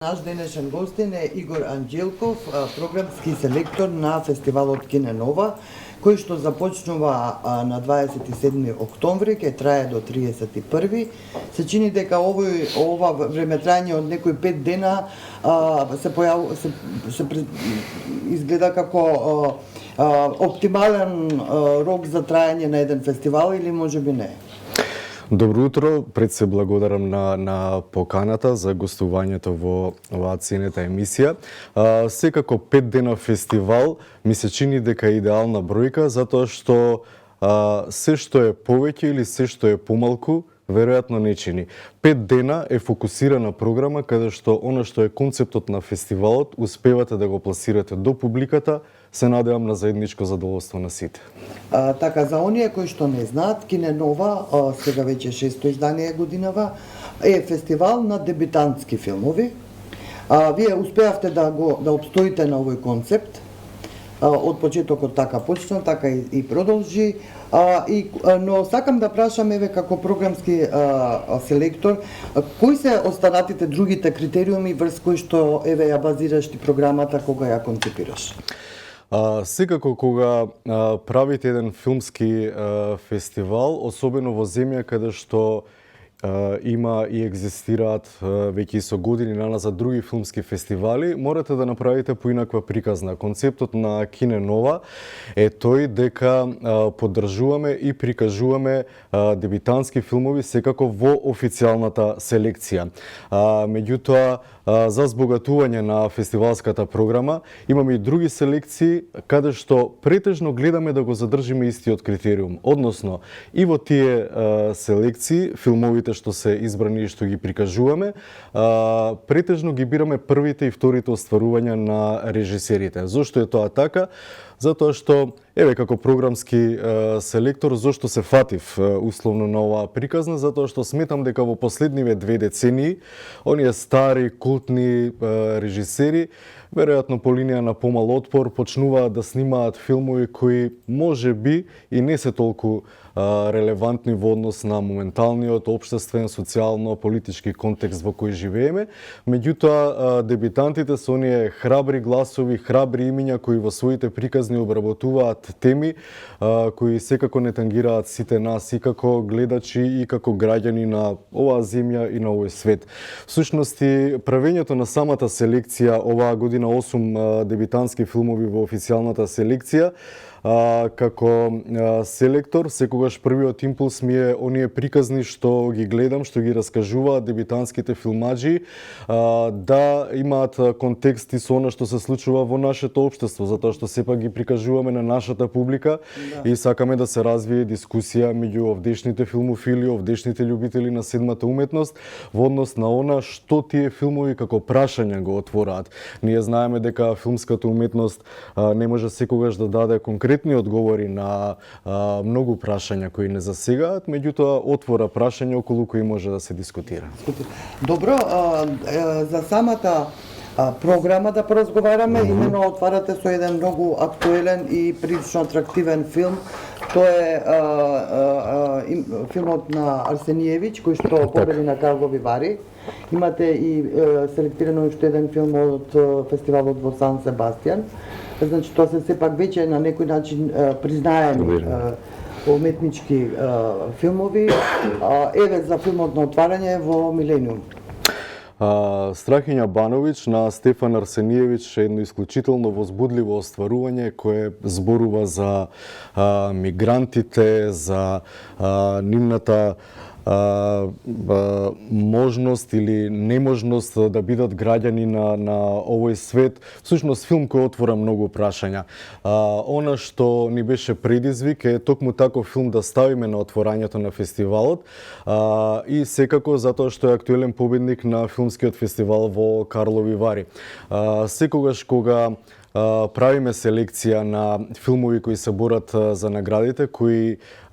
Наш денешен гостин е Игор Анđелков, програмски селектор на фестивалот Кине Нова, кој што започнува на 27 октомври, ќе трае до 31. Се чини дека ова времетрање од некои 5 дена се изгледа како оптимален рок за трајање на еден фестивал или можеби не? Добро утро, пред се благодарам на поканата за гостувањето во оваа ценета емисија. Секако 5 дена фестивал ми се чини дека е идеална бројка, затоа што се што е повеќе или се што е помалку, веројатно не чини. 5 дена е фокусирана програма каде што она што е концептот на фестивалот успевате да го пласирате до публиката, се надевам на заедничко задоволство на сите. Така, за оние кои што не знаат, Кине Нова, сега веќе 6-то издание годинава, е фестивал на дебютантски филмови. Вие успеавте да обстоите на овој концепт. Од почетокот така почна, така и продолжи. Но сакам да прашам, еве, како програмски селектор, кои се останатите другите критериуми врз кои што, еве, ја базираш ти програмата кога ја концепираш? Секако кога правите еден филмски фестивал, особено во земја каде што има и екзистираат веќе со години наназад други филмски фестивали, морате да направите поинаква приказна. Концептот на Кине Нова е тој дека поддржуваме и прикажуваме дебютантски филмови секако во официјалната селекција. Меѓутоа, за збогатување на фестивалската програма имаме и други селекции каде што претежно гледаме да го задржиме истиот критериум. Односно, и во тие селекции, филмовите што се избрани и што ги прикажуваме, претежно ги бираме првите и вторите остварувања на режисерите. Зошто е тоа така? Затоа што, еве, како програмски селектор, зошто се фатив условно на оваа приказна? Затоа што сметам дека во последниве 2 децении, оние стари, култни режисери, веројатно по линија на помал отпор, почнуваат да снимаат филмови кои може би и не се толку релевантни во однос на моменталниот општествен, социјално, политички контекст во кој живееме. Меѓутоа, дебютантите се оние храбри гласови, храбри имиња кои во своите приказни обработуваат теми кои секако не тангираат сите нас и како гледачи и како граѓани на оваа земја и на овој свет. Всушност, правењето на самата селекција, оваа година 8 дебютантски филмови во официјалната селекција, како селектор, секогаш првиот импулс ми е оние приказни што ги гледам, што ги раскажуваат дебютантските филмаџи, да имаат контекст и со она што се случува во нашето општество, затоа што сепак ги прикажуваме на нашата публика и сакаме да се развие дискусија меѓу овдешните филмофили, овдешните љубители на седмата уметност во однос на она што тие филмови како прашања го отвораат. Ние знаеме дека филмската уметност не може секогаш да даде конкретни одговори на многу прашања кои не засегаат, меѓутоа отвора прашања околу кои може да се дискутира. Добро, за самата програма да поразговараме, именно отварате со еден многу актуелен и прилично атрактивен филм. Тоа е филмот на Арсениевиќ, кој што победи на Карлови Вари. Имате и селектирано уште еден филм од фестивалот во Сан Себастијан. Значи, тоа се сепак веќе на некој начин признаени уметнички филмови. Еве за филмот на отварање во Милениум. Страхиња Бановиќ на Стефан Арсениевиќ е едно исклучително возбудливо остварување кое зборува за мигрантите, за нивната можност или неможност да бидат граѓани на овој свет. Всушност, филм кој отвора многу прашања. Она што ни беше предизвик е токму таков филм да ставиме на отворањето на фестивалот и секако затоа што е актуелен победник на филмскиот фестивал во Карлови Вари. Секогаш кога правиме селекција на филмови кои се борат за наградите,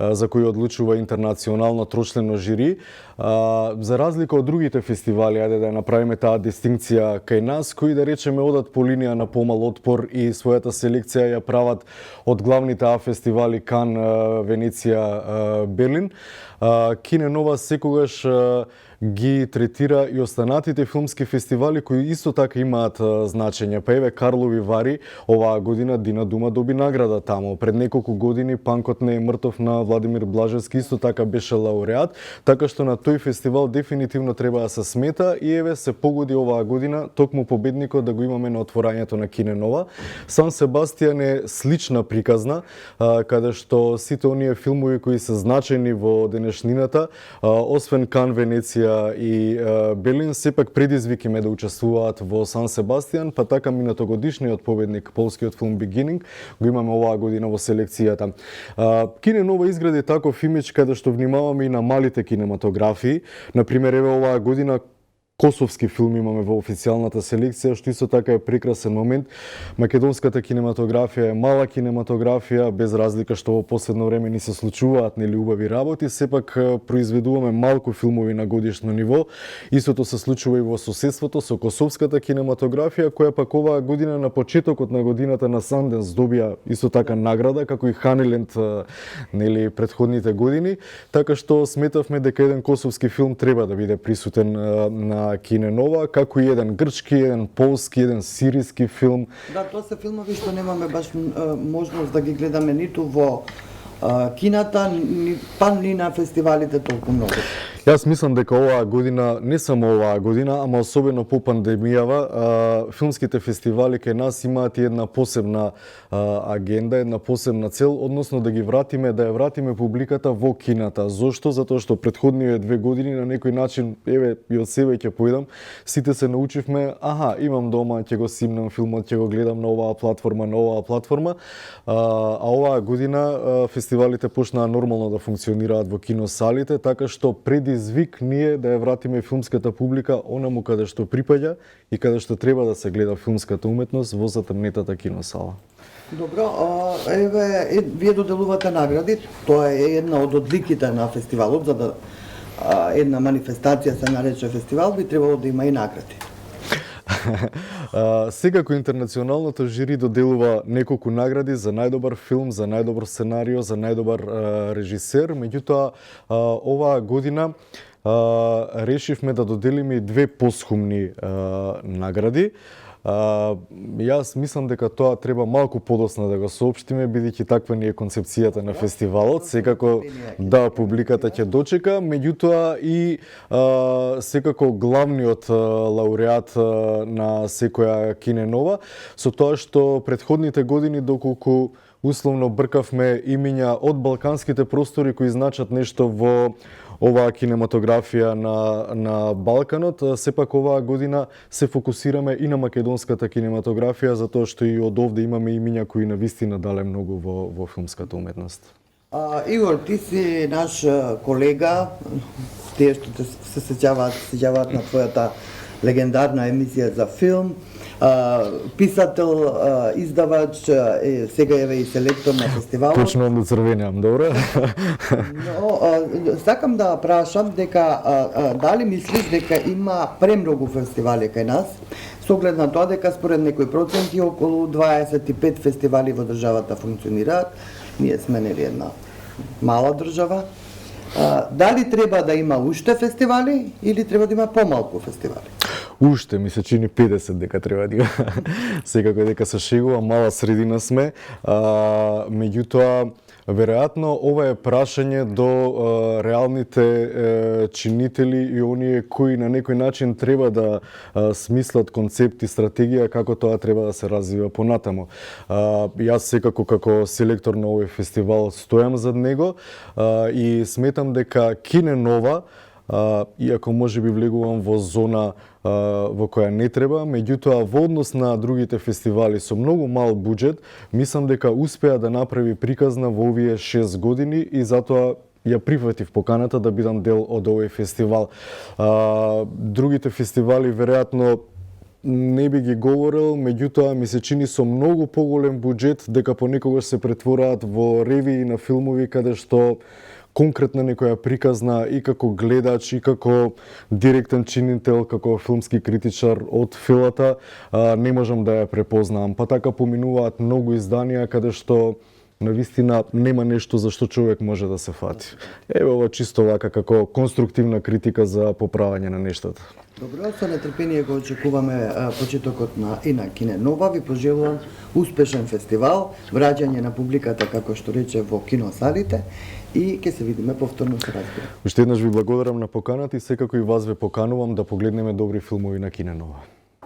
за кои одлучува интернационално трочлено жири. За разлика од другите фестивали, ајде да направиме таа дистинкција кај нас, кои да речеме одат по линија на помал отпор и својата селекција ја прават од главните фестивали Кан, Венеција, Берлин. Кине Нова секогаш ги третира и останатите филмски фестивали кои исто така имаат значење. Па еве Карлови Вари оваа година Дина Дума доби награда таму. Пред неколку години Панкот не е мртов на Владимир Блажевски исто така беше лауреат, така што на тој фестивал дефинитивно треба да се смета и еве се погоди оваа година токму победникот да го имаме на отворањето на Кине Нова. Сан Себастијан е слична приказна, каде што сите оние филмови кои се значени во денешнината, освен Кан, Венеција и Белин, сепак предизвики ме да учествуваат во Сан Себастијан, па така минатогодишниот победник, полскиот филм Beginning, го имаме оваа година во селекцијата. Кине Нова изгради таков имидж каде што внимаваме и на малите кинематографии. Например, еве оваа година косовски филм имаме во официјалната селекција, што исто така е прекрасен момент. Македонската кинематографија е мала кинематографија, без разлика што во последно време ни се случуваат нели убави работи, сепак произведуваме малку филмови на годишно ниво. Истото се случува и во соседството со косовската кинематографија, која пак оваа година на почетокот на годината на Санденс добија исто така награда, како и Ханиленд нели претходните години, така што сметавме дека еден косовски филм треба да биде присутен на Кине Нова, како и еден грчки, еден полски, еден сириски филм. Да, тоа се филмови што немаме баш можност да ги гледаме ниту во кината, па ни на фестивалите толку многу. Јас мислам дека оваа година, не само оваа година, ама особено по пандемијава, филмските фестивали кај нас имаат и една посебна агенда, една посебна цел, односно да ги вратиме, да ја вратиме публиката во кината. Зошто? Затоа што претходниве 2 години на некој начин, еве и од себе ќе поидам, сите се научивме, имам дома, ќе го симнам филмот, ќе го гледам на оваа платформа, а оваа година фестивалите почнаа нормално да функционираат во киносалите, така што предизвик ние да ја вратиме филмската публика онаму каде што припаѓа и каде што треба да се гледа филмската уметност во затрнетата киносала. Добро, еве вие доделувате награди, тоа е една од одликите на фестивалот, за да една манифестација се нарече фестивал, би требало да има и награди. Секако интернационалното жири доделува неколку награди за најдобар филм, за најдобар сценарио, за најдобар режисер, меѓутоа оваа година решивме да доделиме и 2 посхумни награди. Јас мислам дека тоа треба малку подоцна да го соопштиме, бидејќи таква ни е концепцијата на фестивалот. Секако да публиката ќе дочека, меѓутоа и секако главниот лауреат на секоја Кине Нова, со тоа што претходните години доколку условно бркавме имиња од балканските простори кои значат нешто во оваа кинематографија на Балканот, сепак оваа година се фокусираме и на македонската кинематографија, затоа што и од овде имаме имиња кои навистина дале многу во филмската уметност. Игор, ти си наш колега, тие што се сеќаваат на твојата легендарна емисија за филм, писател, издавач, сега еве и селектор на фестивалот. Почнувам да црвенеам, добро? Но, сакам да прашам дека дали мислиш дека има премногу фестивали кај нас, со оглед на тоа дека според некои проценти околу 25 фестивали во државата функционираат, ние сме нели една мала држава. Дали треба да има уште фестивали или треба да има помалку фестивали? Уште ми се чини 50 дека треба да има. Секако дека се шегува, мала средина сме. Меѓутоа, веројатно ова е прашање до реалните чинители и оние кои на некој начин треба да смислат концепт и стратегија како тоа треба да се развива понатаму. Јас секако како селектор на овој фестивал стојам зад него и сметам дека Кине Нова, иако може би влегувам во зона во која не треба, меѓутоа во однос на другите фестивали со многу мал буџет, мислам дека успеа да направи приказна во овие 6 години и затоа ја прифатив поканата да бидам дел од овој фестивал. Другите фестивали веројатно не би ги говорил, меѓутоа ми се чини со многу поголем буџет дека понекогаш се претвораат во ревии на филмови каде што конкретна некоја приказна и како гледач и како директен чинител, како филмски критичар од филата, не можам да ја препознавам. Па така поминуваат многу изданија каде што навистина нема нешто за што човек може да се фати. Еве ова чисто вака како конструктивна критика за поправање на нештата. Добро, со нетрпение го очекуваме почетокот на Кине Нова. Ви пожелувам успешен фестивал, враќање на публиката, како што рече, во киносалите и ќе се видиме повторно со разбира. Уште еднаш ви благодарам на поканата и секако и вас ве поканувам да погледнеме добри филмови на Кине Нова.